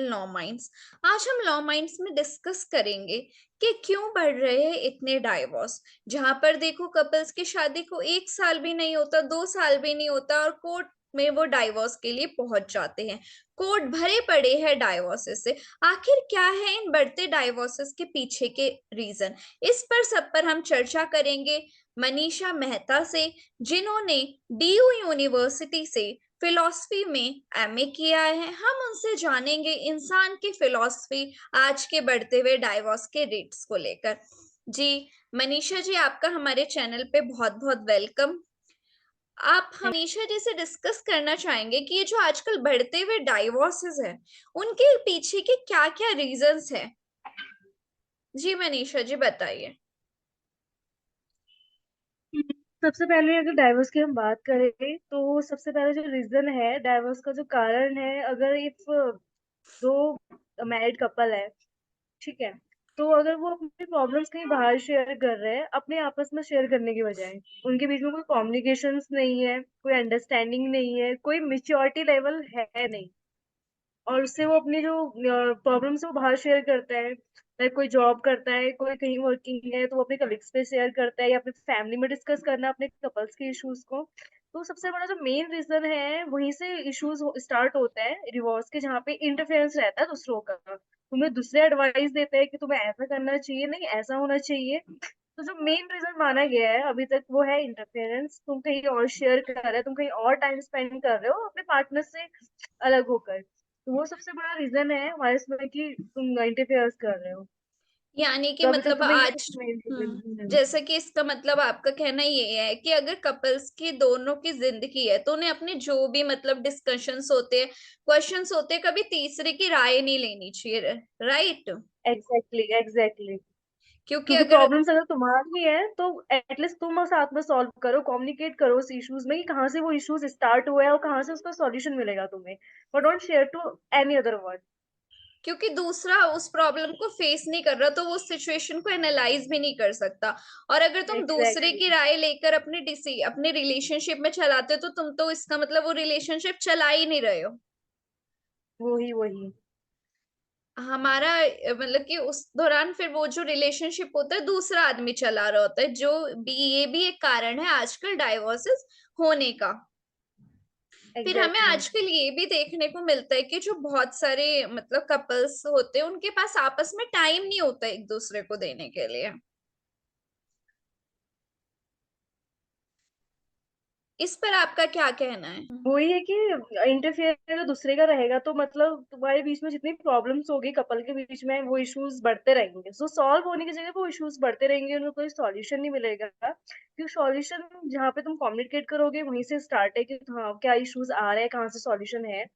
Law minds. आज हम law minds में डिस्कस करेंगे कि क्यों बढ़ रहे हैं इतने डाइवोर्स। जहां पर देखो कपल्स की शादी को 1 साल भी नहीं होता, 2 साल भी नहीं होता और कोर्ट में वो डाइवोर्स के लिए पहुंच जाते हैं। कोर्ट भरे पड़े हैं डाइवोर्सेस से। आखिर क्या है इन बढ़ते डाइवोर्सेस के पीछे के रीजन? इस पर सब पर हम चर्चा करेंगे मनीषा मेहता से, जिन्होंने डीयू यूनिवर्सिटी से फिलॉसफी में एमए किया है। हम उनसे जानेंगे इंसान की फिलॉसफी आज के बढ़ते हुए डाइवोर्स के रेट्स को लेकर। जी मनीषा जी, आपका हमारे चैनल पे बहुत बहुत वेलकम। आप मनीषा जी से डिस्कस करना चाहेंगे कि ये जो आजकल बढ़ते हुए डाइवोर्सेस हैं उनके पीछे के क्या क्या रीजंस हैं। जी मनीषा जी बताइए। सबसे पहले अगर डाइवोर्स की हम बात करें तो सबसे पहले जो रीजन है डाइवोर्स का, जो कारण है, अगर इफ दो मैरिड कपल है, ठीक है, तो अगर वो अपनी प्रॉब्लम्स कहीं बाहर शेयर कर रहे हैं अपने आपस में शेयर करने की बजाय, उनके बीच में कोई कम्युनिकेशंस नहीं है, कोई अंडरस्टैंडिंग नहीं है, कोई मिच्योरिटी लेवल है नहीं, और उससे वो अपनी जो प्रॉब्लम्स वो बाहर शेयर करता है। लाइक कोई जॉब करता है, कोई कहीं वर्किंग है, तो वो अपने कलीग्स पे शेयर करता है या अपनी फैमिली में डिस्कस करना अपने कपल्स के इश्यूज को। तो सबसे बड़ा जो मेन रीजन है वहीं से इश्यूज स्टार्ट होता है डिवोर्स के, जहाँ पे इंटरफेरेंस रहता है दूसरों का। तुम्हें दूसरे एडवाइस देते हैं कि तुम्हें ऐसा करना चाहिए, नहीं ऐसा होना चाहिए। तो जो मेन रीजन माना गया है अभी तक वो है इंटरफेरेंस। तुम कहीं और शेयर कर रहे हो, तुम कहीं और टाइम स्पेंड कर रहे हो अपने पार्टनर से अलग होकर। तो वो सबसे बड़ा रीजन है हमारे इसमें कि तुम इंटरफेयर कर रहे हो। यानी कि तो अभी तक मतलब तुम्हें ये आज main reason है। जैसे कि इसका मतलब आपका कहना ये है कि अगर कपल्स की दोनों की जिंदगी है तो उन्हें अपने जो भी मतलब डिस्कशंस होते हैं, क्वेश्चंस होते हैं, कभी तीसरे की राय नहीं लेनी चाहिए, राइट? Exactly exactly. क्योंकि क्योंकि अगर प्रॉब्लम्स अगर तुम्हारी है तो एटलीस्ट तुम साथ में सॉल्व करो, कम्युनिकेट करो उस इश्यूज में कि कहाँ से वो इश्यूज स्टार्ट हुआ है और कहाँ से उसका सॉल्यूशन मिलेगा तुम्हें, but don't share to any other one. क्योंकि दूसरा उस प्रॉब्लम को फेस नहीं कर रहा तो वो उस सिचुएशन को एनालाइज भी नहीं कर सकता। और अगर तुम दूसरे एग्जैक्टली। की राय लेकर अपने रिलेशनशिप में चलाते हो तो तुम तो इसका मतलब वो रिलेशनशिप चला ही नहीं रहे हो। वही वही। हमारा मतलब कि उस दौरान फिर वो जो रिलेशनशिप होता है दूसरा आदमी चला रहा होता है, जो भी ये भी एक कारण है आजकल डाइवोर्सेस होने का। फिर हमें एग्जैक्टली। आजकल ये भी देखने को मिलता है कि जो बहुत सारे मतलब कपल्स होते हैं उनके पास आपस में टाइम नहीं होता एक दूसरे को देने के लिए। इस पर आपका क्या कहना है? वही है कि इंटरफेयर अगर दूसरे का रहेगा तो मतलब तुम्हारे बीच में जितनी प्रॉब्लम्स होगी कपल के बीच में वो इश्यूज बढ़ते रहेंगे। सो सॉल्व होने की जगह वो इश्यूज बढ़ते रहेंगे, उनको कोई सॉल्यूशन नहीं मिलेगा। क्योंकि सॉल्यूशन जहाँ पे तुम कम्युनिकेट करोगे वहीं से स्टार्ट है कि हाँ क्या इश्यूज आ रहे हैं, कहाँ से सॉल्यूशन है।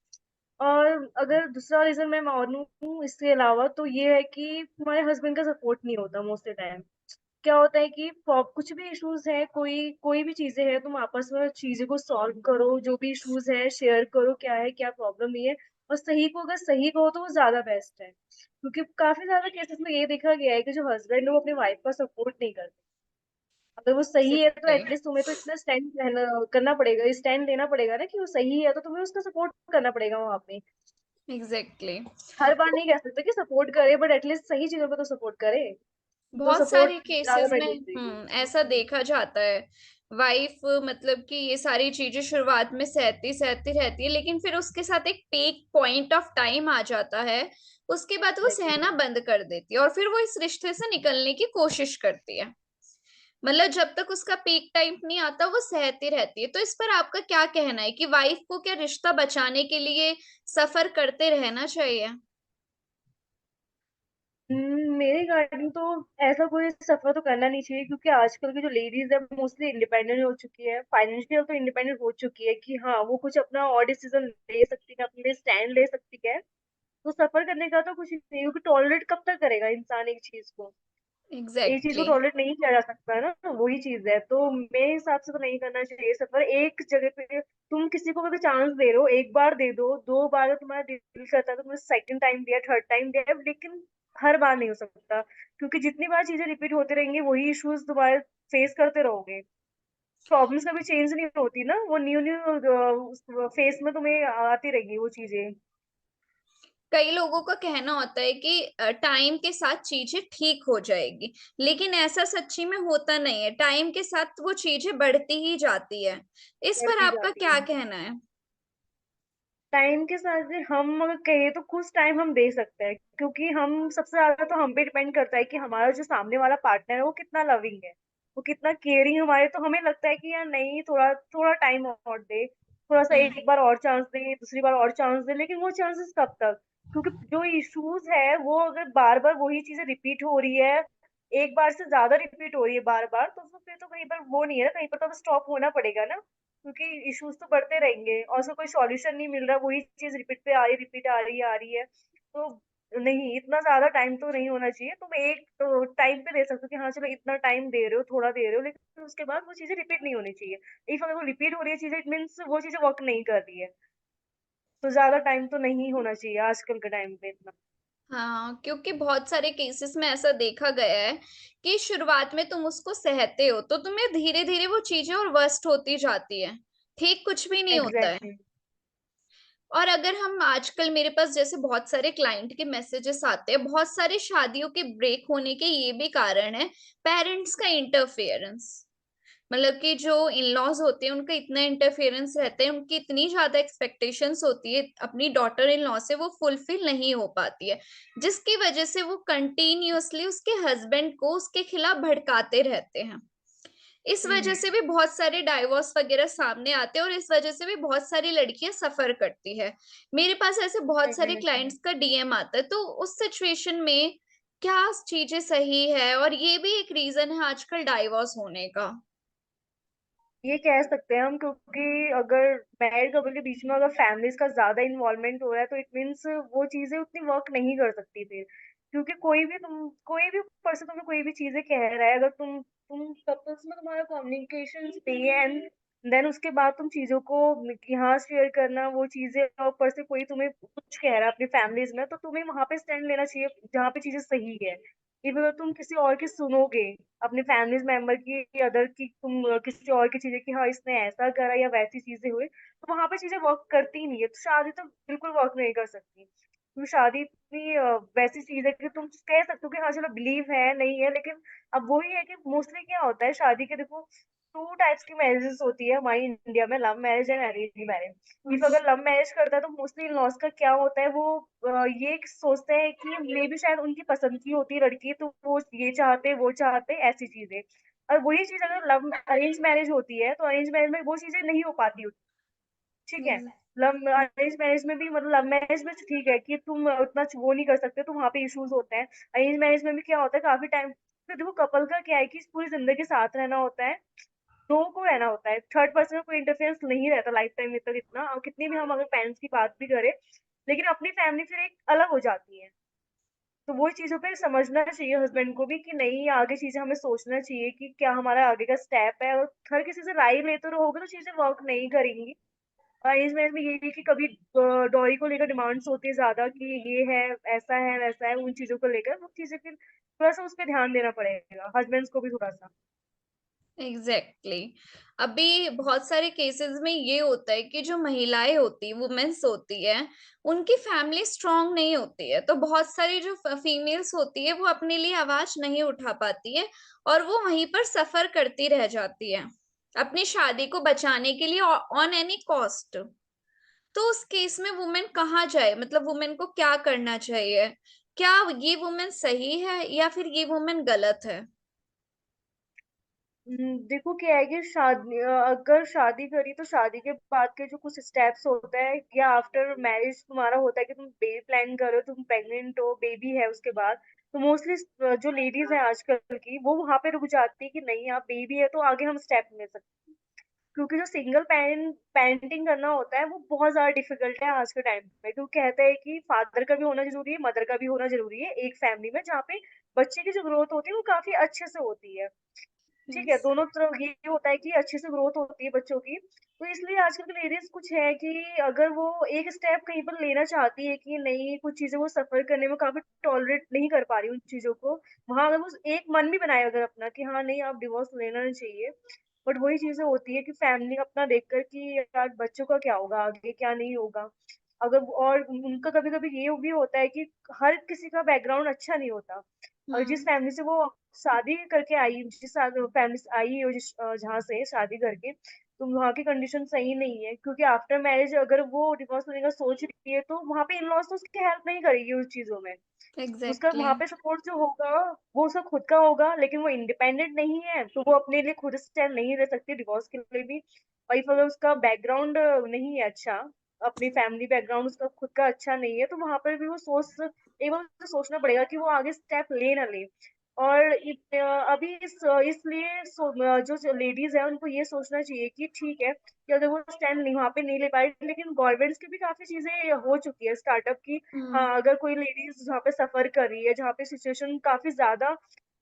और अगर दूसरा रीजन मैं मानूं इसके अलावा तो ये है कि तुम्हारे हस्बैंड का सपोर्ट नहीं होता मोस्ट टाइम। क्या होता है कि कुछ भी इश्यूज है, कोई कोई भी चीजें हैं, तुम आपस में चीजें को सॉल्व करो, जो भी इश्यूज है शेयर करो, क्या है क्या प्रॉब्लम है। और सही को अगर सही कहो तो वो ज्यादा बेस्ट है, क्योंकि काफी ज्यादा केसेस में ये देखा गया है कि जो हस्बैंड है वो अपनी वाइफ का सपोर्ट नहीं करते। अगर वो सही है तो एग्जैक्टली। एटलीस्ट तुम्हें तो इतना स्टैंड करना पड़ेगा, स्टैंड लेना पड़ेगा ना कि वो सही है, तो तुम्हें उसका सपोर्ट करना पड़ेगा वहां पे। एग्जैक्टली। हर बार नहीं कह सकते कि सपोर्ट करे, बट एटलीस्ट सही चीजों पे तो सपोर्ट करे। तो बहुत सपोर्ट सारे ज्यादा केसेस में मैटर। ऐसा देखा जाता है। वाइफ मतलब कि ये सारी चीजें शुरुआत में सहती सहती रहती है, लेकिन फिर उसके साथ एक पीक पॉइंट ऑफ टाइम आ जाता है। उसके बाद वो सहना बंद कर देती है और फिर वो इस रिश्ते से निकलने की कोशिश करती है। मतलब जब तक उसका पीक टाइम नहीं आता वो सहती रहती है। तो इस पर आपका क्या कहना है कि वाइफ को क्या रिश्ता बचाने के लिए सफर करते रहना चाहिए? मेरे अकॉर्डिंग तो ऐसा कोई सफर तो करना नहीं चाहिए, क्योंकि आजकल की जो लेडीज है मोस्टली इंडिपेंडेंट हो चुकी है, फाइनेंशियल तो इंडिपेंडेंट हो चुकी है कि हाँ वो कुछ अपना और डिसीजन ले सकती है, अपने स्टैंड ले सकती है। तो सफर करने का तो कुछ नहीं, क्योंकि टॉलरेट कब तक करेगा इंसान एक चीज को। एक चीज को एग्जैक्टली। टॉलरेट नहीं किया जा सकता है ना, तो वही चीज है। तो मेरे हिसाब से तो नहीं करना चाहिए सफर एक जगह पे। तुम किसी को अगर चांस दे रहे हो, एक बार दे दो, दो बार अगर तुम्हारा दिल करता है तो तुमने सेकंड टाइम दिया, थर्ड टाइम दिया, लेकिन हर बार नहीं हो सकता, क्योंकि जितनी बार चीजें रिपीट होती रहेंगी वही इश्यूज तुम्हारे फेस करते रहोगे। प्रॉब्लम्स कभी चेंज नहीं होती ना, वो न्यू न्यू फेस में तुम्हें आती रहेगी वो चीजें। कई लोगों का कहना होता है कि टाइम के साथ चीजें ठीक हो जाएगी, लेकिन ऐसा सच्ची में होता नहीं है। टाइम के साथ वो चीजें बढ़ती ही जाती है। इस पर बढ़ती आपका जाती क्या है। कहना है? टाइम के साथ भी हम अगर कहें तो कुछ टाइम हम दे सकते हैं, क्योंकि हम सबसे ज्यादा तो हम पे डिपेंड करता है कि हमारा जो सामने वाला पार्टनर है वो कितना लविंग है, वो कितना केयरिंग हमारे। तो हमें लगता है कि यार नहीं, थोड़ा थोड़ा टाइम और दे, थोड़ा सा हम्म। एक बार और चांस दे, दूसरी बार और चांस दे। लेकिन वो चांसेस कब तक? क्योंकि जो इश्यूज है वो अगर बार बार वही चीजें रिपीट हो रही है, एक बार से ज्यादा रिपीट हो रही है बार बार, तो फिर तो कहीं पर वो नहीं है ना, कहीं पर तो स्टॉप होना पड़ेगा ना। क्योंकि इश्यूज तो बढ़ते रहेंगे और उसका कोई सॉल्यूशन नहीं मिल रहा, वही चीज रिपीट पे आ रही, रिपीट आ रही है। तो नहीं, इतना ज्यादा टाइम तो नहीं होना चाहिए। तुम एक तो टाइम पे दे सकते हो कि हाँ चलो इतना टाइम दे रहे हो, थोड़ा दे रहे हो, लेकिन उसके बाद वो चीजें रिपीट नहीं होनी चाहिए। इफ अगर वो रिपीट हो रही है चीजें, इट मीन्स वो चीजें वर्क नहीं कर रही है। तो ज्यादा टाइम तो नहीं होना चाहिए आजकल के टाइम पे इतना। हाँ, क्योंकि बहुत सारे केसेस में ऐसा देखा गया है कि शुरुआत में तुम उसको सहते हो तो तुम्हें धीरे धीरे वो चीजें और वर्स्ट होती जाती है। ठीक कुछ भी नहीं होता है। एग्जैक्टली। और अगर हम आजकल, मेरे पास जैसे बहुत सारे क्लाइंट के मैसेजेस आते हैं, बहुत सारे शादियों के ब्रेक होने के ये भी कारण है पेरेंट्स का इंटरफेरेंस। मतलब कि जो इन लॉज होते हैं उनका इतना इंटरफेरेंस रहता है, उनकी इतनी ज्यादा एक्सपेक्टेशंस होती है अपनी डॉटर इन लॉ से, वो फुलफिल नहीं हो पाती है, जिसकी वजह से वो कंटिन्यूअसली उसके हस्बैंड को उसके खिलाफ भड़काते रहते हैं। इस वजह से भी बहुत सारे डाइवोर्स वगैरह सामने आते हैं और इस वजह से भी बहुत सारी लड़कियां सफर करती है। मेरे पास ऐसे बहुत सारे एग्जैक्टली। क्लाइंट्स का डीएम आता है, तो उस सिचुएशन में क्या चीजें सही है? और ये भी एक रीजन है आजकल डाइवोर्स होने का। ये कह सकते हैं हम, क्योंकि अगर मैरिड कपल के बीच में अगर फैमिलीज का ज्यादा इन्वॉल्वमेंट हो रहा है, तो इट मीन्स वो चीजें उतनी वर्क नहीं कर सकती फिर। क्योंकि कोई भी पर्सन तुम्हें कोई भी चीजें कह रहा है, अगर तुम कपल्स में तुम्हारा कम्युनिकेशन सही है, एंड देन उसके बाद तुम चीजों को यहाँ शेयर करना वो चीजें, और ऊपर से कोई तुम्हें कुछ कह रहा है अपनी फैमिलीज में, तो तुम्हें वहां पे स्टैंड लेना चाहिए जहाँ पे चीजें सही है। इवन अगर तुम किसी और की सुनोगे, अपने फैमिली मेंबर की या अदर की, तुम किसी और की चीजें कि हाँ इसने ऐसा करा या वैसी चीजें हुई, तो वहां पे चीजें वर्क करती ही नहीं है। तो शादी तो बिल्कुल वर्क नहीं कर सकती, क्योंकि शादी इतनी वैसी चीज है कि तुम कह सकते हो कि हाँ चलो बिलीव है नहीं है, लेकिन अब वही है कि मोस्टली क्या होता है शादी के, देखो टू टाइप्स की मैरिजेस होती है हमारी इंडिया में, love marriage and arrange marriage. If अगर लव मैरिज करता है तो मोस्टली इन लॉज का क्या होता है, वो ये सोचते हैं कि मे भी शायद उनकी पसंद की होती है लड़की, तो वो ये चाहते वो चाहते ऐसी चीजें। और वही चीज अगर लव अरेंज मैरिज होती है, तो अरेंज मैरिज में वो चीजें नहीं हो पाती। ठीक है। लव अरेंज मैरिज में भी, मतलब लव मैरिज में तो ठीक है कि तुम उतना वो नहीं कर सकते, तो वहां पे इश्यूज होते हैं। अरेंज मैरिज में भी क्या होता है, काफी टाइम, तो देखो कपल का क्या है कि पूरी जिंदगी साथ रहना होता है, दो को रहना होता है, थर्ड पर्सन का कोई इंटरफेरेंस नहीं रहता लाइफ टाइम में तक इतना। और कितनी भी हम अगर पेरेंट्स की बात भी करें, लेकिन अपनी फैमिली फिर एक अलग हो जाती है। तो वो चीजों पे समझना चाहिए हस्बैंड को भी कि नहीं, आगे चीजें हमें सोचना चाहिए कि क्या हमारा आगे का स्टेप है, और हर किसी से राय लेते रहोगे तो चीजें वर्क नहीं करेंगी। अरेंज मैरिज में ये भी कि कभी डॉरी को लेकर डिमांड्स होती है ज्यादा, कि ये है, ऐसा है वैसा है, उन चीजों को लेकर वो चीजें फिर थोड़ा सा उस पर ध्यान देना पड़ेगा हस्बैंड्स को भी थोड़ा सा। Exactly exactly। अभी बहुत सारे केसेस में ये होता है कि जो महिलाएं होती, वुमेन्स होती है, उनकी फैमिली स्ट्रांग नहीं होती है, तो बहुत सारी जो फीमेल्स होती है वो अपने लिए आवाज नहीं उठा पाती है और वो वहीं पर सफर करती रह जाती है अपनी शादी को बचाने के लिए ऑन एनी कॉस्ट। तो उस केस में वुमेन कहाँ जाए? मतलब वुमेन को क्या करना चाहिए? क्या ये वुमेन सही है या फिर ये वुमेन गलत है? देखो क्या है कि शादी अगर शादी करी तो शादी के बाद के जो कुछ स्टेप्स होते हैं, या आफ्टर मैरिज तुम्हारा होता है कि तुम बेबी प्लान करो, तुम प्रेग्नेंट हो, बेबी है उसके बाद, तो मोस्टली जो लेडीज हैं आजकल की, वो वहां पे रुक जाती है कि नहीं आप बेबी है तो आगे हम स्टेप ले सकते हैं। क्योंकि जो सिंगल पेरेंटिंग करना होता है वो बहुत ज्यादा डिफिकल्ट है आज के टाइम पे, क्योंकि कहते हैं कि फादर का भी होना जरूरी है, मदर का भी होना जरूरी है एक फैमिली में, जहाँ पे बच्चे की जो ग्रोथ होती है वो काफी अच्छे से होती है। ठीक है, यस। दोनों तरफ ये होता है कि अच्छे से ग्रोथ होती है बच्चों की। तो इसलिए आजकल की लेडीज कुछ है कि अगर वो एक स्टेप कहीं पर लेना चाहती है कि नहीं, कुछ चीजें वो सफर करने में काफी टॉलरेट नहीं कर पा रही उन चीजों को, वहां अगर वो एक मन भी बनाए अगर अपना कि हाँ नहीं आप डिवोर्स लेना नहीं चाहिए, बट वही चीजें होती है कि फैमिली अपना देखकर कि यार बच्चों का क्या होगा आगे, क्या नहीं होगा। अगर, और उनका कभी कभी ये भी होता है कि हर किसी का बैकग्राउंड अच्छा नहीं होता। और जिस हम्म। फैमिली से वो शादी करके आई, जिस फैमिली से आई और जिस जहाँ से शादी करके, तो वहाँ की कंडीशन सही नहीं है, क्योंकि आफ्टर मैरिज अगर वो डिवोर्स लेने का सोच रही है तो वहाँ पे इन लॉज तो उसकी हेल्प नहीं करेगी उस चीजों में। उसका एग्जैक्टली। वहां पे सपोर्ट जो होगा वो उसका खुद का होगा, लेकिन वो इंडिपेंडेंट नहीं है तो वो अपने लिए खुद स्टैंड नहीं ले सकती डिवोर्स के लिए भी। और इफ अगर उसका बैकग्राउंड नहीं है अच्छा, अपनी फैमिली बैकग्राउंड उसका खुद का अच्छा नहीं है, तो वहां पर भी वो एक बार उसे सोचना पड़ेगा कि वो आगे स्टेप ले ना ले। और अभी इसलिए जो लेडीज है उनको ये सोचना चाहिए कि ठीक है कि अगर वो स्टैंड नहीं वहां पे नहीं ले पाई, लेकिन गवर्नमेंट्स की भी काफी चीजें हो चुकी है स्टार्टअप की। हाँ, हम्म। अगर कोई लेडीज जहाँ पे सफर कर रही है, जहाँ पे सिचुएशन काफी ज्यादा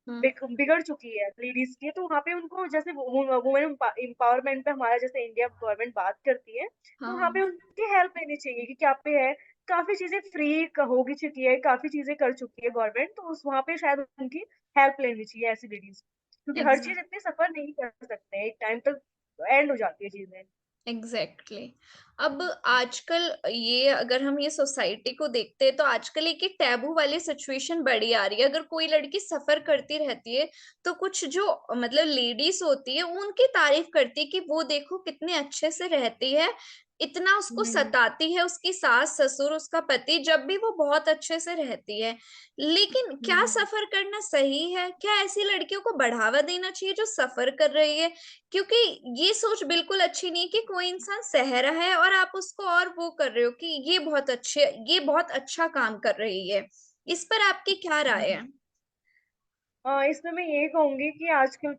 हम्म। बिगड़ चुकी है लेडीज की, तो वहाँ पे उनको जैसे वुमेन एम्पावरमेंट पे हमारा जैसे इंडिया गवर्नमेंट बात करती है, तो वहाँ पे हाँ। उनकी हेल्प लेनी चाहिए कि क्या पे है। काफी चीजें फ्री होगी चुकी है, काफी चीजें कर चुकी है गवर्नमेंट, तो उस वहाँ पे शायद उनकी हेल्प लेनी चाहिए ऐसी लेडीज, क्योंकि हर चीज एग्जैक्ट इतनी सफर नहीं कर सकते हैं, एक टाइम तक एंड हो जाती है चीजें। Exactly exactly. अब आजकल ये अगर हम ये सोसाइटी को देखते हैं तो आजकल एक टैबू वाली सिचुएशन बड़ी आ रही है। अगर कोई लड़की सफर करती रहती है तो कुछ जो मतलब लेडीज होती है उनकी तारीफ करती है कि वो देखो कितने अच्छे से रहती है, इतना उसको हम्म। सताती है उसकी सास ससुर उसका पति जब भी वो बहुत अच्छे से रहती है। लेकिन क्या हम्म। सफर करना सही है? क्या ऐसी लड़कियों को बढ़ावा देना चाहिए जो सफर कर रही है? क्योंकि ये सोच बिल्कुल अच्छी नहीं कि कोई इंसान सह रहा है और आप उसको और वो कर रहे हो कि ये बहुत अच्छा काम कर रही है। इस पर आपकी क्या राय है? इसमें मैं ये कहूंगी कि आजकल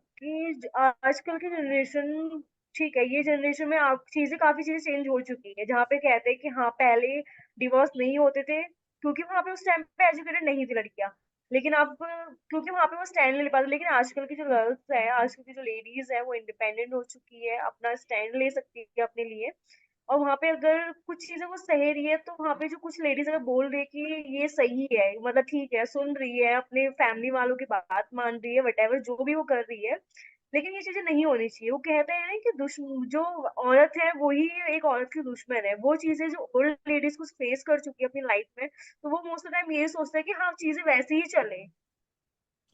की जनरेशन, ठीक है, ये जनरेशन में आप चीजें काफी चीजें चेंज हो चुकी है, जहाँ पे कहते हैं कि हाँ पहले डिवोर्स नहीं होते थे क्योंकि वहां पे उस टाइम पे एजुकेटेड नहीं थी लड़कियां, लेकिन अब क्योंकि वहां पे वो स्टैंड ले पाते। लेकिन आजकल की जो गर्ल्स है, आजकल की जो लेडीज है, वो इंडिपेंडेंट हो चुकी है, अपना स्टैंड ले सकती है अपने लिए। और वहां पे अगर कुछ चीजें वो सह रही है, तो वहां पे जो कुछ लेडीज अगर बोल रही है कि ये सही है, मतलब ठीक है, सुन रही है, अपने फैमिली वालों की बात मान रही है, वटेवर जो भी वो कर रही है, लेकिन ये चीजें नहीं होनी चाहिए। वो कहते हैं ना कि जो औरत है वही एक औरत की दुश्मन है। वो चीजें जो ओल्ड लेडीज कुछ फेस कर चुकी है अपनी लाइफ में, तो वो मोस्ट ऑफ टाइम ये सोचते हैं कि हाँ चीजें वैसे ही चले,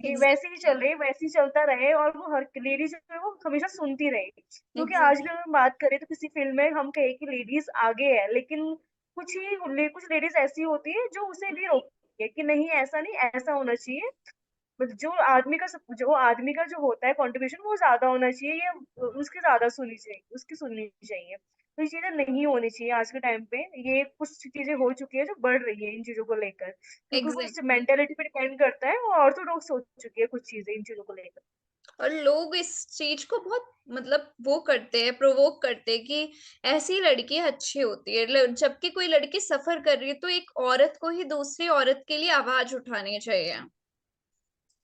कि वैसे ही एग्जैक्टली। चल रही, वैसे ही चलता रहे, और वो हर लेडी जो है वो हमेशा सुनती रहेगी। क्योंकि आज भी एग्जैक्टली। अगर हम बात करें तो किसी फील्ड में हम कहें कि लेडीज आगे है, लेकिन कुछ लेडीज ऐसी होती है जो उसे भी रोकती है कि नहीं ऐसा नहीं, ऐसा होना चाहिए। मतलब जो आदमी का जो होता है कंट्रीब्यूशन वो ज्यादा होना चाहिए, ये उसकी ज्यादा सुननी चाहिए, उसकी सुननी चाहिए। तो ये चीजें नहीं होनी चाहिए आज के टाइम पे। ये कुछ चीजें हो चुकी है जो बढ़ रही है इन चीजों को लेकर, क्योंकि वो एग्जैक्टली। मेंटेलिटी पे डिपेंड करता है, वो ऑर्थोडॉक्स हो चुकी है कुछ चीजें इन चीजों को लेकर। और लोग इस चीज को बहुत मतलब वो करते हैं, प्रोवोक करते हैं कि ऐसी लड़की अच्छी होती है, जबकि कोई लड़की सफर कर रही है तो एक औरत को ही दूसरी औरत के लिए आवाज उठानी चाहिए।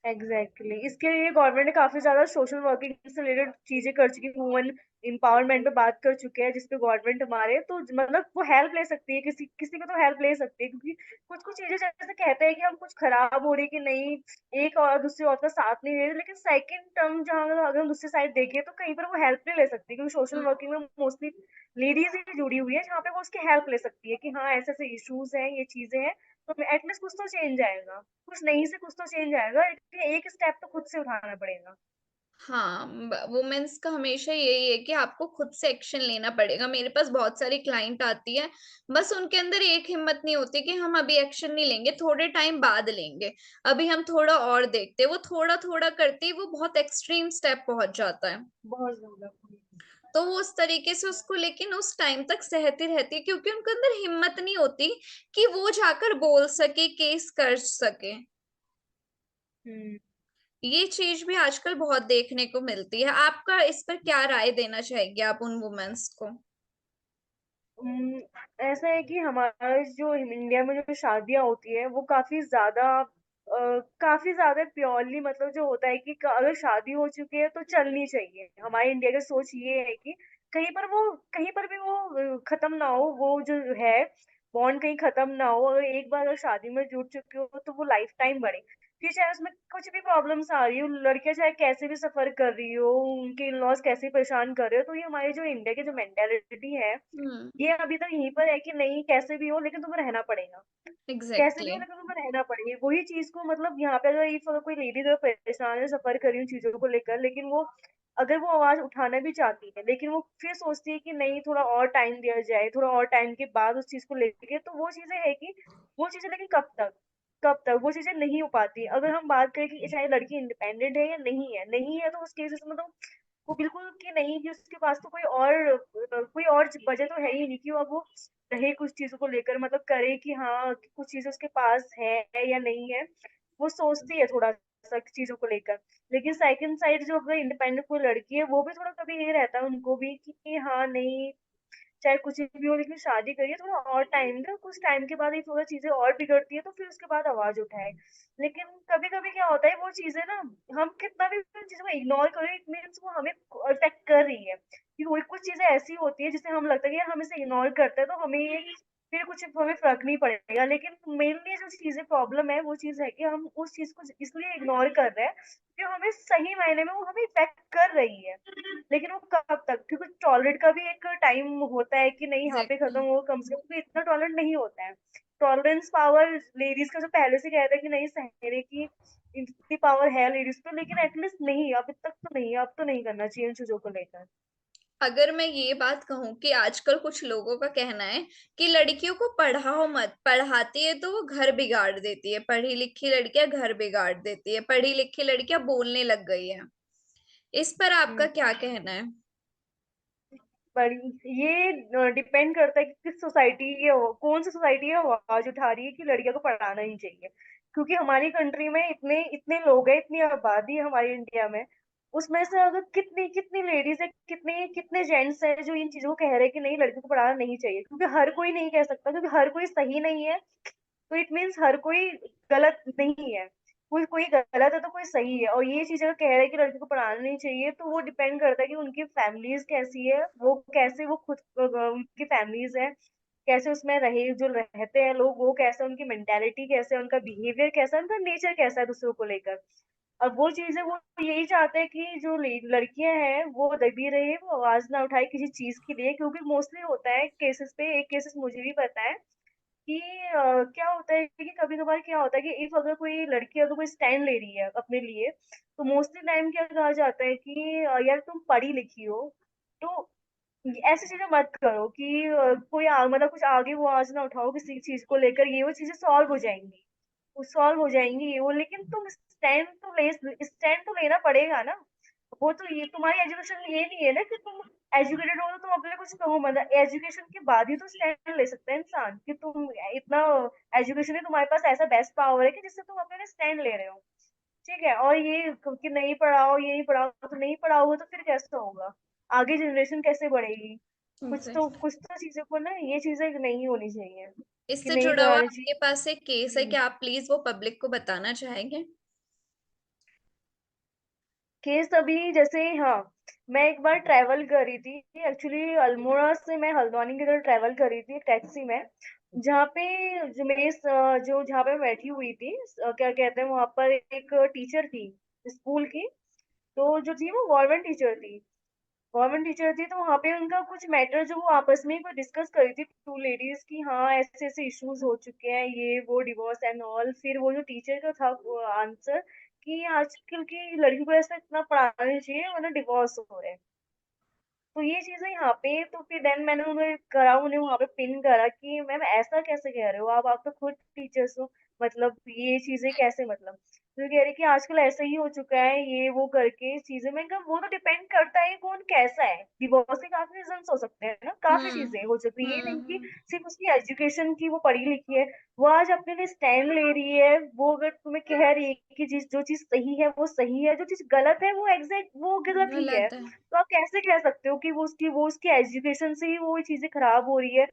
एग्जैक्टली इसके लिए गवर्नमेंट ने काफी ज्यादा सोशल वर्किंग से रिलेटेड चीजें कर चुकी है, वुमेन एम्पावरमेंट पे बात कर चुके हैं, जिसपे गवर्नमेंट हमारे तो मतलब वो हेल्प ले सकती है, किसी किसी को तो हेल्प ले सकती है, क्योंकि कुछ कुछ चीजें जैसे कहते हैं कि हम कुछ खराब हो रही है कि नहीं, एक और दूसरी औरत का साथ नहीं ले रही, लेकिन सेकंड टर्म जहाँ अगर हम दूसरी साइड देखें तो कहीं पर वो हेल्प नहीं ले सकती, क्योंकि सोशल हम्म। वर्किंग में मोस्टली लेडीज ही जुड़ी हुई है, जहाँ पे वो उसकी हेल्प ले सकती है कि हाँ ऐसे ऐसे इश्यूज हैं, ये चीजें हैं, तो एटलीस्ट कुछ तो चेंज आएगा, कुछ नहीं से कुछ तो चेंज आएगा, इसलिए एक स्टेप तो खुद से उठाना पड़ेगा। हाँ, वुमेन्स का हमेशा यही है कि आपको खुद से एक्शन लेना पड़ेगा। मेरे पास बहुत सारी क्लाइंट आती है, बस उनके अंदर एक हिम्मत नहीं होती कि हम अभी एक्शन नहीं लेंगे, थोड़े टाइम बाद लेंगे, अभी हम थोड़ा और देखते हैं। वो थोड़ा थोड़ा करते ही वो बहुत एक्सट्रीम स्टेप पहुंच जाता है। बहुत ज्यादा। तो वो उस तरीके से उसको लेकिन उस टाइम तक सहती रहती है क्योंकि उनके अंदर हिम्मत नहीं होती कि वो जाकर बोल सके, केस कर सके। हम्म। ये चीज भी आजकल बहुत देखने को मिलती है। आपका इस पर क्या राय देना चाहेंगे आप उन वुमेन्स को? उम, ऐसा है कि हमारा जो इंडिया में जो शादियाँ होती है वो काफ़ी ज़्यादा प्योरली, मतलब जो होता है कि अगर शादी हो चुकी है तो चलनी चाहिए। हमारे इंडिया की सोच ये है कि कहीं पर भी वो खत्म ना हो वो जो है। बॉन्ड कहीं खत्म ना हो। अगर एक बार अगर शादी में जुट चुके हो तो वो लाइफ टाइम बढ़े। फिर चाहे उसमें कुछ भी प्रॉब्लम्स आ रही हो, लड़कियां चाहे कैसे भी सफर कर रही हो, उनके इन लॉज कैसे परेशान कर रहे हो, तो ये हमारी जो इंडिया की जो मेंटेलिटी है, हम्म। ये अभी तक यहीं पर है कि नहीं, कैसे भी हो लेकिन तुम्हें रहना पड़ेगा। कैसे भी एग्जैक्टली। हो लेकिन तुम्हें रहना पड़ेगी। वही चीज को मतलब यहाँ पे अगर इफ अगर कोई लेडी अगर परेशान है, सफर कर रही है उन चीजों को लेकर, लेकिन वो अगर वो आवाज उठाना भी चाहती है, लेकिन वो फिर सोचती है कि नहीं, थोड़ा और टाइम दिया जाए, थोड़ा और टाइम के बाद उस चीज को लेके, तो वो चीजें है कि वो चीजें, लेकिन कब तक वो चीजें नहीं हो पाती। अगर हम बात करें कि चाहे लड़की इंडिपेंडेंट है या नहीं है, तो उस केसेस में तो वो बिल्कुल कि नहीं, कि उसके पास तो कोई और वजह तो है ही नहीं कि वो अब वो रहे कुछ चीजों को लेकर, मतलब करे कि हाँ कि कुछ चीजें उसके पास है या नहीं है। वो सोचती है थोड़ा सा चीजों को लेकर। लेकिन सेकंड साइड जो अगर इंडिपेंडेंट कोई लड़की है, वो भी थोड़ा कभी ये रहता है उनको भी कि हाँ नहीं, चाहे कुछ भी हो लेकिन शादी करिए, थोड़ा और टाइम दो, कुछ टाइम के बाद ये थोड़ा चीजें और बिगड़ती है तो फिर उसके बाद आवाज उठाए। लेकिन कभी कभी क्या होता है, वो चीजें ना, हम कितना भी उन चीजों को इग्नोर करें, इट मीन्स वो हमें अफेक्ट कर रही है। कि कोई कुछ चीजें ऐसी होती है जिसे हम लगता है कि यार हम इसे इग्नोर करते हैं तो हमें ये फिर कुछ हमें फर्क नहीं पड़ेगा, लेकिन मेनली जो चीजें प्रॉब्लम है वो चीज है कि हम उस चीज को इसलिए इग्नोर कर रहे हैं कि हमें सही मायने में वो हमें इफेक्ट कर रही है। लेकिन वो कब तक, क्योंकि टॉलरेट का भी एक टाइम होता है कि नहीं, यहाँ पे खत्म एग्जैक्टली। हो, कम से कम, क्योंकि इतना टॉलरेट नहीं होता है। टॉलरेंस पावर लेडीज का जो पहले से कहता है कि नहीं, सहने की इतनी पावर है लेडीज पे, लेकिन एटलीस्ट नहीं, अब तक तो नहीं, अब तो नहीं करना चाहिए इन चीजों को लेकर। अगर मैं ये बात कहूं कि आजकल कुछ लोगों का कहना है कि लड़कियों को पढ़ाओ मत, पढ़ाती है तो वो घर बिगाड़ देती है, पढ़ी लिखी लड़कियां घर बिगाड़ देती है, पढ़ी लिखी लड़कियां बोलने लग गई है, इस पर आपका हम्म। क्या कहना है? बड़ी ये डिपेंड करता है कि किस सोसाइटी ये कौन सी सोसाइटी है आवाज उठा रही है कि लड़कियों को पढ़ाना ही चाहिए। क्योंकि हमारी कंट्री में इतने इतने लोग हैं, इतनी आबादी है हमारी इंडिया में, उसमें से अगर कितनी कितनी लेडीज है, कितने कितने जेंट्स है जो इन चीजों को कह रहे हैं कि नहीं, लड़कियों को पढ़ाना नहीं चाहिए, क्योंकि हर कोई नहीं कह सकता, क्योंकि हर कोई सही नहीं है। तो इट मीन्स हर कोई गलत नहीं है। कोई कोई गलत है तो कोई सही है, और ये चीज अगर कह रहे हैं कि लड़की को पढ़ाना नहीं चाहिए, तो वो डिपेंड करता है कि उनकी फैमिलीज कैसी है, वो कैसे, वो खुद उनकी फैमिलीज है कैसे, उसमें रहे जो रहते हैं लोग, वो कैसे, उनकी मेंटेलिटी कैसे है, उनका बिहेवियर कैसा है, उनका नेचर कैसा है दूसरों को लेकर। अब वो चीजें वो यही चाहते हैं कि जो लड़कियां हैं वो दबी रहे, वो आवाज ना उठाए किसी चीज के लिए, क्योंकि मोस्टली होता है केसेस पे, एक केसेस मुझे भी पता है कि क्या होता है कि कभी कभार क्या होता है कि इफ अगर कोई लड़की अगर कोई स्टैंड ले रही है अपने लिए, तो मोस्टली टाइम क्या कहा जाता है कि यार तुम पढ़ी लिखी हो, तो ऐसी चीजें मत करो कि मतलब कुछ आगे वो आवाज ना उठाओ किसी चीज को लेकर, ये वो चीजें सॉल्व हो जाएंगी, वो सॉल्व हो जाएंगी ये वो, लेकिन तुम स्टैंड तो लेना पड़ेगा ना। वो तो ये तुम्हारी एजुकेशन ये नहीं है ना कि तुम एजुकेटेड हो तो तुम अपने कुछ कहो, मतलब एजुकेशन के बाद ही तो स्टैंड ले सकता है इंसान, कि तुम इतना एजुकेशन है तुम्हारे पास, ऐसा बेस्ट पावर है कि जिससे तुम अपने स्टैंड ले रहे हो। ठीक है, और ये कि नहीं पढ़ाओ, ये नहीं पढ़ाओ, तो नहीं पढ़ाओगे तो फिर कैसे होगा, आगे जनरेशन कैसे बढ़ेगी। कुछ तो चीजों को ना, ये चीजें नहीं होनी चाहिए, कि इससे नहीं जुड़ा हुआ करानी आपके चाहिए। पास एक केस है, क्या आप प्लीज वो पब्लिक को बताना चाहेंगे? केस अभी जैसे, हाँ, मैं एक बार ट्रैवल कर रही थी, एक्चुअली अल्मोड़ा से मैं हल्द्वानी की तरफ ट्रैवल कर रही थी एक टैक्सी में, जहाँ पे जो जो जहाँ पे मैं बैठी हुई थी, क्या कहते हैं, वहां पर एक टीचर थी स्कूल की। तो जो थी वो गवर्नमेंट टीचर थी, तो वहां पे उनका कुछ मैटर जो वो आपस में कोई डिस्कस कर रही थी, टू लेडीज की, हाँ ऐसे ऐसे इश्यूज हो चुके हैं, ये वो डिवोर्स एंड ऑल। फिर वो जो टीचर का था आंसर कि आजकल की लड़की को ऐसा इतना पढ़ाना नहीं चाहिए वरना डिवोर्स हो रहे हैं। तो ये चीजें यहाँ पे, तो फिर देन मैंने उन्हें वहां पे पिन करा कि मैम ऐसा कैसे कह रहे हो आप तो खुद टीचर्स हो, मतलब ये चीजें कैसे, मतलब तो कह रही कि आजकल ऐसा ही हो चुका है ये वो करके चीजें। मैं कहा वो तो डिपेंड करता है कौन कैसा है, डिवोर्स के काफी रीजन हो सकते हैं ना, काफी हम्म। चीजें हो सकती है, ये नहीं कि हम्म। सिर्फ उसकी एजुकेशन की वो पढ़ी लिखी है, वो आज अपने लिए स्टैंड ले रही है, वो अगर तुम्हें कह रही है कि जो चीज सही है वो सही है, जो चीज गलत है वो एग्जैक्ट वो गलत ही है, गलत है। तो आप कैसे कह सकते हो कि वो उसकी एजुकेशन से ही वो चीजें खराब हो रही है।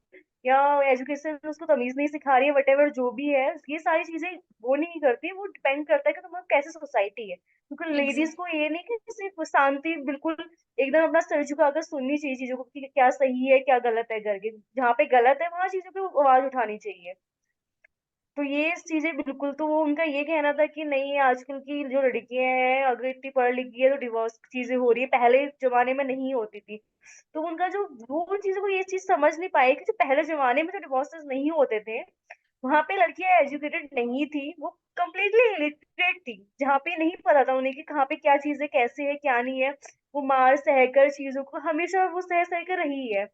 या एजुकेशन उसको तमीज नहीं सिखा रही है, वटेवर जो भी है, ये सारी चीजें वो नहीं करती, वो डिपेंड करता है कि तुम्हारा कैसे सोसाइटी है। क्योंकि लेडीज एग्जैक्ट को ये नहीं कि सिर्फ शांति बिल्कुल एकदम अपना सर झुकाकर सुननी चाहिए चीजों को कि क्या सही है क्या गलत है करके, जहाँ पे गलत है वहां चीजों पे आवाज उठानी चाहिए। तो ये चीजें बिल्कुल, तो वो उनका ये कहना था कि नहीं आजकल की जो लड़कियां हैं अगर इतनी पढ़ लिखी है तो डिवोर्स चीजें हो रही है, पहले जमाने में नहीं होती थी। तो उनका जो, वो उन चीजों को ये चीज समझ नहीं पाए कि जो पहले जमाने में जो डिवोर्सेस नहीं होते थे, वहां पे लड़कियां एजुकेटेड नहीं थी, वो कम्प्लीटली इलिटरेट थी, जहाँ पे नहीं पता था उन्हें कि कहाँ पे क्या चीज है कैसे है क्या नहीं है। वो मार सहकर चीजों को हमेशा वो सह सह कर रही है,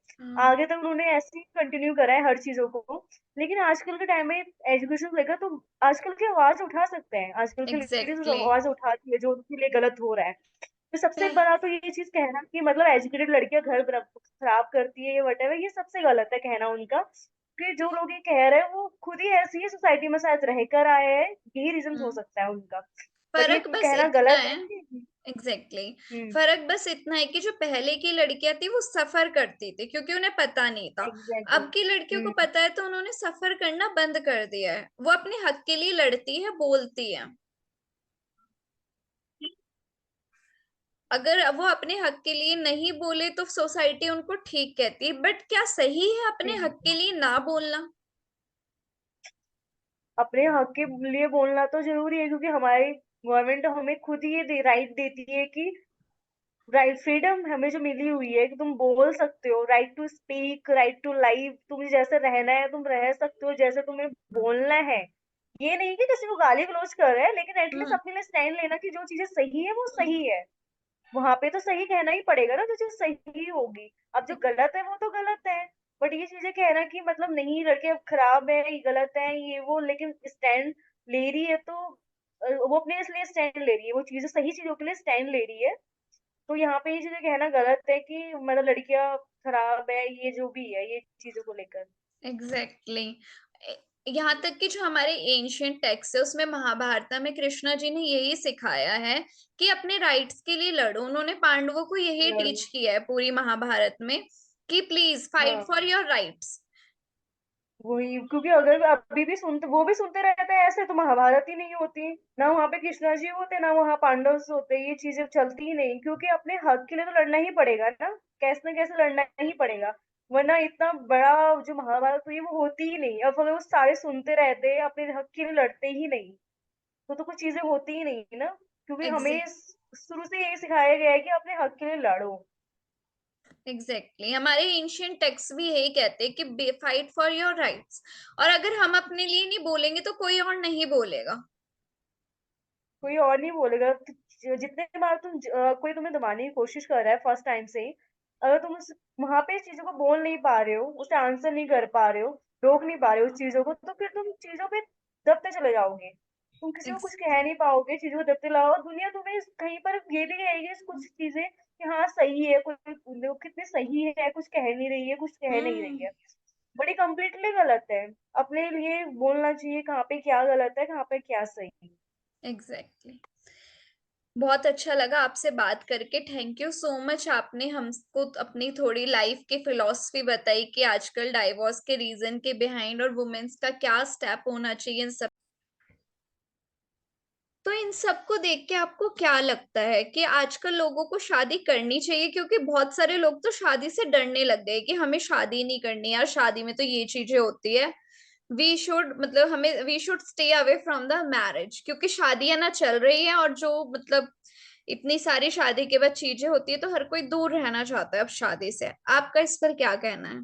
आगे तक उन्होंने ऐसे ही कंटिन्यू करा है हर चीजों को। लेकिन आजकल के टाइम में एजुकेशन लेकर तो आजकल की आवाज उठा सकते हैं, आजकल की लेडीज एग्जैक्टली। आवाज उठाती है जो उनके लिए गलत हो रहा है। तो सबसे बड़ा तो ये चीज कहना कि मतलब एजुकेटेड लड़कियां घर खराब करती है, ये वटेवर, ये सबसे गलत है कहना उनका। कि जो लोग ये कह रहे हैं वो खुद ही ऐसी ही सोसाइटी में शायद रहकर आए हैं, यही रीजन हो सकता है उनका। बट ये फर्क बस कहना इतना गलत है। है कि एग्जैक्टली हम्म, फर्क बस इतना है कि जो पहले की लड़कियां थी वो सफर करती थी क्योंकि उन्हें पता नहीं था। एग्जैक्टली। अब की लड़कियों को हम्म, पता है तो उन्होंने सफर करना बंद कर दिया है, वो अपने हक के लिए लड़ती है, बोलती है। अगर वो अपने हक के लिए नहीं बोले तो सोसाइटी उनको ठीक कहती है, बट क्या सही है अपने हक के हम्म। लिए ना बोलना? अपने हक के लिए बोलना तो जरूरी है, क्योंकि हमारी गवर्नमेंट हमें खुद ही ये राइट देती है कि राइट, फ्रीडम हमें जो मिली हुई है कि तुम बोल सकते हो, right to speak, right to live, तुम्हें जैसे रहना है तुम रह सकते हो, जैसे तुम्हें बोलना है। ये नहीं कि किसी को गाली गलौज कर रहे हैं, लेकिन एटलीस्ट हम्म। अपने लिए स्टैंड लेना कि जो चीजें सही है वो सही है। वहां पे तो सही कहना ही पड़ेगा ना, जो चीज सही होगी। अब जो गलत है वो तो गलत है। बट ये चीजें कहना कि मतलब नहीं लड़के अब खराब है, ये गलत है, ये वो, लेकिन स्टैंड ले रही है तो वो अपने इसलिए स्टैंड ले रही है, वो चीजें सही चीजों के लिए स्टैंड ले रही है। तो यहाँ पे ये चीजें कहना गलत है कि मतलब लड़कियां खराब है, ये जो भी है ये चीजों को लेकर। एग्जैक्टली। यहाँ तक कि जो हमारे एंशियंट टेक्स्ट है उसमें महाभारत में कृष्णा जी ने यही सिखाया है कि अपने राइट्स के लिए लड़ो। उन्होंने पांडवों को यही टीच किया है पूरी महाभारत में कि प्लीज फाइट हाँ, फॉर योर राइट्स। वही, क्योंकि अगर अभी भी सुनते, वो भी सुनते रहते हैं ऐसे, तो महाभारत ही नहीं होती ना, वहां पे कृष्णा जी होते ना वहां पांडव होते, ये चीजें चलती ही नहीं, क्योंकि अपने हक के लिए तो लड़ना ही पड़ेगा ना, कैसे न कैसे लड़ना ही पड़ेगा। वरना इतना बड़ा जो महाभारत हुई वो होती ही नहीं, अब अगर वो सारे सुनते रहते अपने हक के लिए लड़ते ही नहीं, तो कुछ चीजें होती ही नहीं ना। क्योंकि हमें एग्जैक्ट शुरू से यही सिखाया गया है कि अपने हक के लिए लड़ो। एग्जैक्टली हमारे एंशियंट टेक्स्ट भी यही कहते हैं कि फाइट फॉर योर राइट्स। और अगर हम अपने लिए नहीं बोलेंगे तो कोई और नहीं बोलेगा। कोई और नहीं बोलेगा। जितने बार कोई तुम्हें दबाने की कोशिश कर रहा है फर्स्ट टाइम से ही, अगर तुम उस वहां पे इस चीजों को बोल नहीं पा रहे हो, उसे आंसर नहीं कर पा रहे हो, रोक नहीं पा रहे हो उस चीजों को, तो फिर तुम चीजों पे दबते चले जाओगे। तुम किसी को कुछ Ex- कह नहीं पाओगे, चीजों को दबते लाओ, और दुनिया तुम्हें कहीं पर ये भी कहेगी कुछ चीजें कि हाँ सही है, कोई देखो कितनी सही है, कुछ कह नहीं रही है, कुछ कह नहीं रही हम्म। है। बड़ी कंप्लीटली गलत है। अपने लिए बोलना चाहिए कहाँ पे क्या गलत है, कहाँ पे क्या सही है। एग्जैक्टली। बहुत अच्छा लगा आपसे बात करके। थैंक यू सो मच, आपने हमको अपनी थोड़ी लाइफ की फिलॉसफी बताई कि आजकल डाइवोर्स के रीजन के बिहाइंड और वुमेन्स का क्या स्टेप होना चाहिए इन सब। तो इन सब को देख के आपको क्या लगता है कि आजकल लोगों को शादी करनी चाहिए? क्योंकि बहुत सारे लोग तो शादी से डरने लग गए कि हमें शादी नहीं करनी यार, शादी में तो ये चीजें होती है, वी शुड मतलब हमें we should stay away from the marriage, क्योंकि शादियां ना चल रही है और जो मतलब इतनी सारी शादी के बाद चीजें होती है तो हर कोई दूर रहना चाहता है अब शादी से। आपका इस पर क्या कहना है?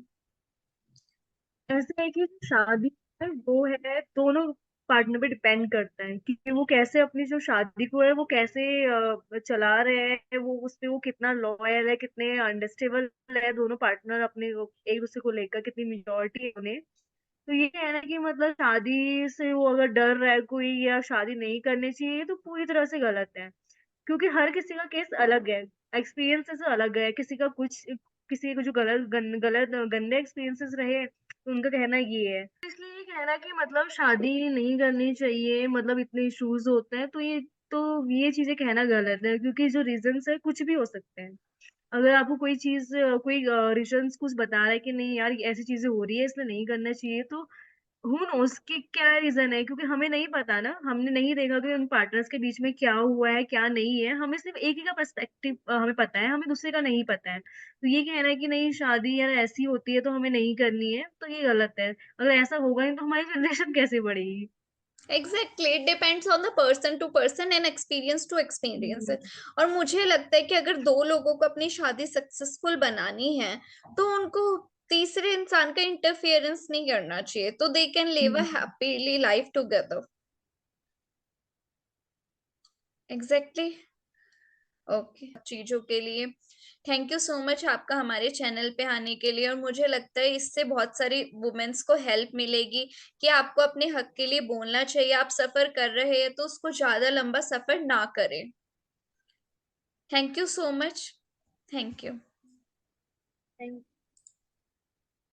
ऐसा है कि शादी है, वो है दोनों पार्टनर पे डिपेंड करता है कि वो कैसे अपनी जो शादी को है वो कैसे चला रहे हैं, वो उस पे वो कितना लॉयल है, कितने अंडरस्टेबल है दोनों पार्टनर अपने एक दूसरे को लेकर, कितनी मेजोरिटी है उन्हें। तो ये कहना कि मतलब शादी से वो अगर डर रहा है कोई या शादी नहीं करनी चाहिए, तो पूरी तरह से गलत है। क्योंकि हर किसी का केस अलग है, एक्सपीरियंसेस अलग है, किसी का कुछ, किसी को जो गलत गंदे एक्सपीरियंसेस रहे तो उनका कहना ये है। इसलिए ये कहना कि मतलब शादी नहीं करनी चाहिए, मतलब इतने इश्यूज होते हैं, तो ये चीजें कहना गलत है, क्योंकि जो रीजंस है कुछ भी हो सकते हैं। अगर आपको कोई चीज कोई रीजन कुछ बता रहा है कि नहीं यार ऐसी चीजें हो रही है इसलिए नहीं करना चाहिए, तो हु नोस कि क्या रीजन है, क्योंकि हमें नहीं पता ना, हमने नहीं देखा कि उन पार्टनर्स के बीच में क्या हुआ है क्या नहीं है, हमें सिर्फ एक ही का पर्सपेक्टिव हमें पता है, हमें दूसरे का नहीं पता है। तो ये कहना है कि नहीं शादी यार ऐसी होती है तो हमें नहीं करनी है, तो ये गलत है। अगर ऐसा होगा नहीं तो हमारी जनरेशन कैसे बढ़ेगी। Exactly, it depends on the person to person and experience to experience. Hmm. और मुझे लगता है कि अगर दो लोगों को अपनी शादी सक्सेसफुल बनानी है तो उनको तीसरे इंसान का इंटरफियरेंस नहीं करना चाहिए, तो they can live a hmm. Happily life together. Exactly. Okay, चीजों के लिए थैंक यू सो मच आपका हमारे चैनल पे आने के लिए। और मुझे लगता है इससे बहुत सारी वुमेन्स को हेल्प मिलेगी कि आपको अपने हक के लिए बोलना चाहिए। आप सफर कर रहे हैं तो उसको ज्यादा लंबा सफर ना करें। Thank you so much. Thank you. Thank